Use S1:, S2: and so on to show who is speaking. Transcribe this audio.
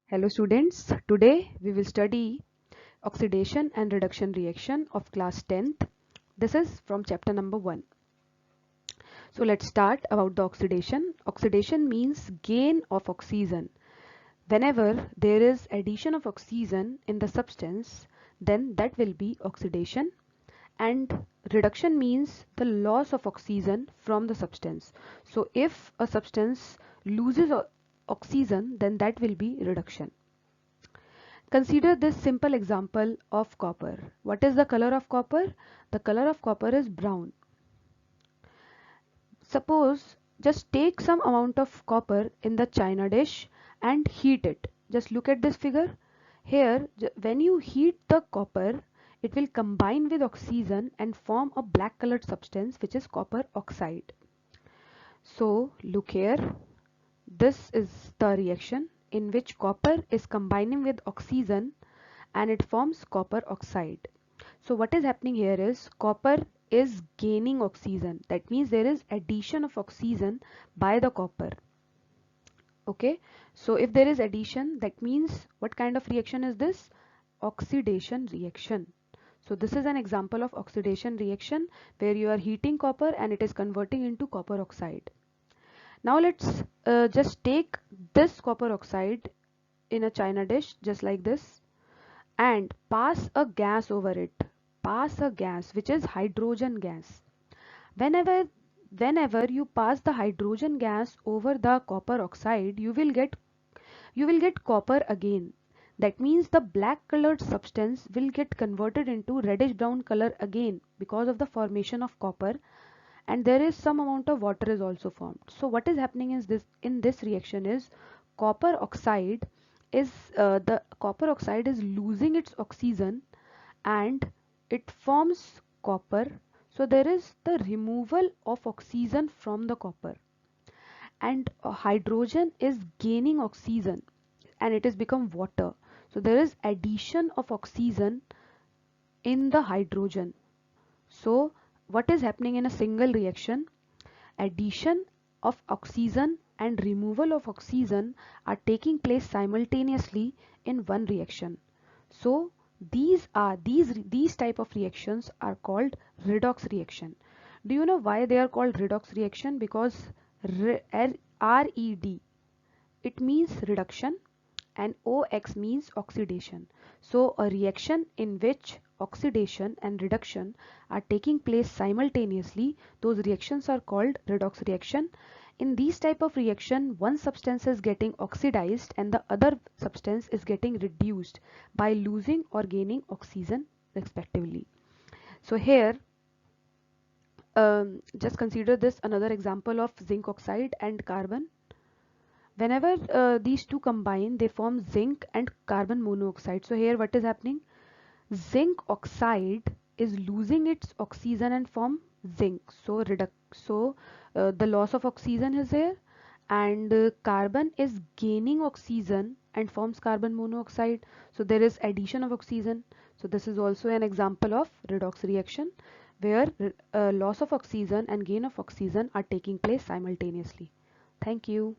S1: Hello students, today we will study oxidation and reduction reaction of class 10th. This is from chapter number 1. So let's start about the oxidation. Oxidation means gain of oxygen. Whenever there is addition of oxygen in the substance, then that will be oxidation. And reduction means the loss of oxygen from the substance. So if a substance loses oxygen, then that will be reduction. Consider this simple example of copper. What is the color of copper? The color of copper is brown. Suppose just take some amount of copper in the china dish and heat it. Just look at this figure. Here, when you heat the copper, it will combine with oxygen and form a black colored substance which is copper oxide. So look here. This is the reaction in which copper is combining with oxygen and it forms copper oxide. So what is happening here is copper is gaining oxygen. That means there is addition of oxygen by the copper. Okay, so if there is addition, that means what kind of reaction is this? Oxidation reaction. So this is an example of oxidation reaction where you are heating copper and it is converting into copper oxide. Now let's just take this copper oxide in a china dish just like this and pass a gas over it. Pass a gas which is hydrogen gas. Whenever whenever you pass the hydrogen gas over the copper oxide, you will get copper again. That means the black colored substance will get converted into reddish brown color again because of the formation of copper, and there is some amount of water is also formed. So what is happening is this in this reaction is copper oxide is the copper oxide is losing its oxygen and it forms copper. So there is the removal of oxygen from the copper, and hydrogen is gaining oxygen and it has become water. So there is addition of oxygen in the hydrogen. So what is happening in a single reaction? Addition of oxygen and removal of oxygen are taking place simultaneously in one reaction. So these type of reactions are called redox reaction. Do you know why they are called redox reaction? Because RED, it means reduction, and OX means oxidation. So a reaction in which oxidation and reduction are taking place simultaneously, those reactions are called redox reaction. In these type of reaction, one substance is getting oxidized and the other substance is getting reduced by losing or gaining oxygen respectively. So here, just consider this another example of zinc oxide and carbon. Whenever these two combine, they form zinc and carbon monoxide. So here what is happening? Zinc oxide is losing its oxygen and form zinc. So the loss of oxygen is here, and carbon is gaining oxygen and forms carbon monoxide. So there is addition of oxygen. So this is also an example of redox reaction where loss of oxygen and gain of oxygen are taking place simultaneously. Thank you.